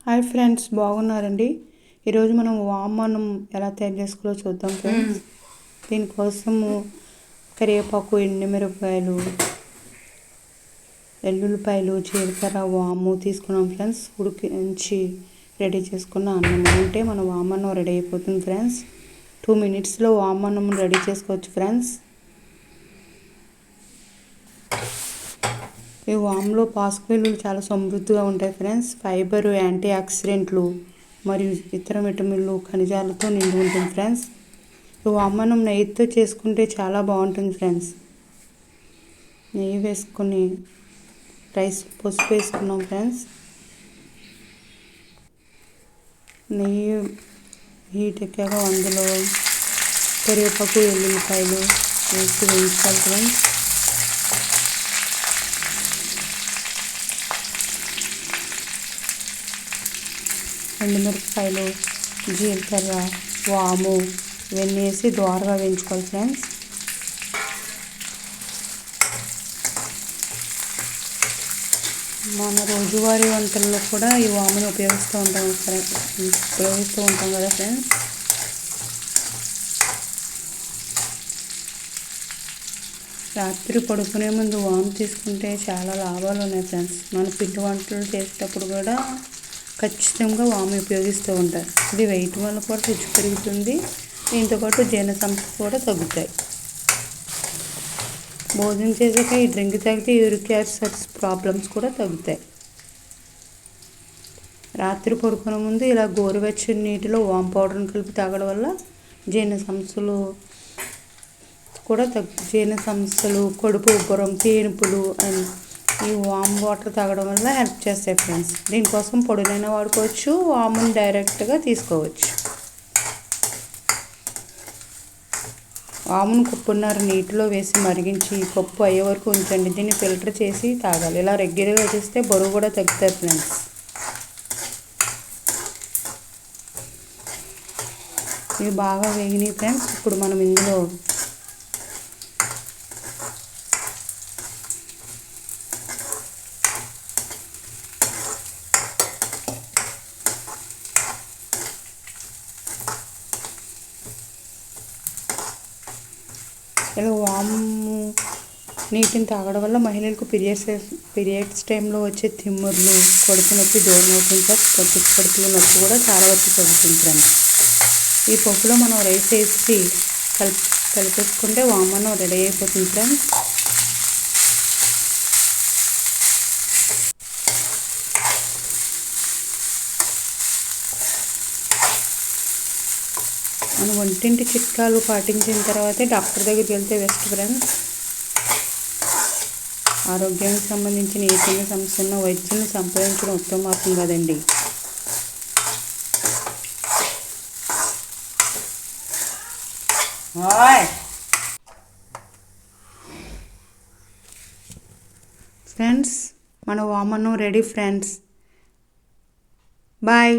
Hi friends, బాగున్నారండి. ఈరోజు మనం వామన్నం ఎలా తయారు చేసుకోవాలో చూద్దాం ఫ్రెండ్స్. దీనికోసము కరివేపాకు, ఎండుమిరపకాయలు, ఎల్లుల్లిపాయలు, జీలకర్ర, వాము తీసుకున్నాం ఫ్రెండ్స్. ఉడికించి రెడీ చేసుకున్న అన్నం ఉంటే మన వామన్నం రెడీ అయిపోతుంది ఫ్రెండ్స్. 2 minutesలో వామన్నం రెడీ చేసుకోవచ్చు ఫ్రెండ్స్. ఈ వామ్లో పోషక విలువలు చాలా సమృద్ధిగా ఉంటాయి ఫ్రెండ్స్. ఫైబర్, యాంటీ ఆక్సిడెంట్లు మరియు ఇతర విటమిన్లు, ఖనిజాలతో నిండి ఉంటుంది ఫ్రెండ్స్. ఈ వామన్నం నెయ్యితో చేసుకుంటే చాలా బాగుంటుంది ఫ్రెండ్స్. నెయ్యి వేసుకొని పసుపు వేసుకున్నాం ఫ్రెండ్స్. నెయ్యి హీట్ ఎక్కాక అందులో కరివేపాకు, ఎల్లుల్లిపాయలు వేసి వేయించాలి ఫ్రెండ్స్. ఎండుమిరపకాయలు, జీలకర్ర, వాము ఇవన్నీ వేసి దోరగా వేయించుకోవాలి ఫ్రెండ్స్. మన రోజువారీ వంటల్లో కూడా ఈ వాముని ఉపయోగిస్తూ ఉంటాం కదా ఫ్రెండ్స్. రాత్రి పడుకునే ముందు వాము తీసుకుంటే చాలా లాభాలు ఉన్నాయి ఫ్రెండ్స్. మన పిండి వంటలు చేసేటప్పుడు కూడా ఖచ్చితంగా వాము ఉపయోగిస్తూ ఉంటారు. ఇది వెయిట్ వల్ల కూడా రుచి పెరుగుతుంది. దీంతోపాటు జీర్ణ సమస్యలు కూడా తగ్గుతాయి. భోజనం చేసాక ఈ డ్రింక్ తాగితే యూరిక్ యాసిడ్ ప్రాబ్లమ్స్ కూడా తగ్గుతాయి. రాత్రి పడుకునే ముందు ఇలా గోరువెచ్చని నీటిలో వాము పౌడర్ని కలిపి తాగడం వల్ల జీర్ణ సమస్యలు, కడుపు ఉబ్బరం, తేనుపులు అండ్ ఈ వామ్ వాటర్ తాగడం వల్ల హెల్ప్ చేస్తాయి ఫ్రెండ్స్. దీనికోసం పొడినైనా వాడుకోవచ్చు, వాముని డైరెక్ట్గా తీసుకోవచ్చు. వామును కప్పున్నర నీటిలో వేసి మరిగించి కప్పు అయ్యే వరకు ఉంచండి. దీన్ని ఫిల్టర్ చేసి తాగాలి. ఇలా రెగ్యులర్గా చేస్తే బరువు కూడా తగ్గుతాయి ఫ్రెండ్స్. ఇవి బాగా వేగినాయి ఫ్రెండ్స్. ఇప్పుడు మనం ఇందులో ఇలా వాము నీటిని తాగడం వల్ల మహిళలకు పీరియడ్స్ టైంలో వచ్చే తిమ్ముర్లు, కడుపు నొప్పి దూరం అవుతుంది సార్. కడుపులో నొప్పి కూడా చాలా వరకు తగ్గుతుంది ఫ్రెండ్స్. ఈ పప్పులో మనం రైస్ వేసి కలిపేసుకుంటే వామన్నం రెడీ అయిపోతుంది ఫ్రెండ్స్. మనం వంటింటి చిట్కాలు పాటించిన తర్వాతే డాక్టర్ దగ్గరికి వెళ్తే బెస్ట్ ఫ్రెండ్స్. ఆరోగ్యానికి సంబంధించిన ఏ చిన్న సమస్య ఉన్న వైద్యుల్ని సంప్రదించడం ఉత్తమ మార్గం కదండి. ఫ్రెండ్స్, మన వామన్నం రెడీ ఫ్రెండ్స్. బాయ్.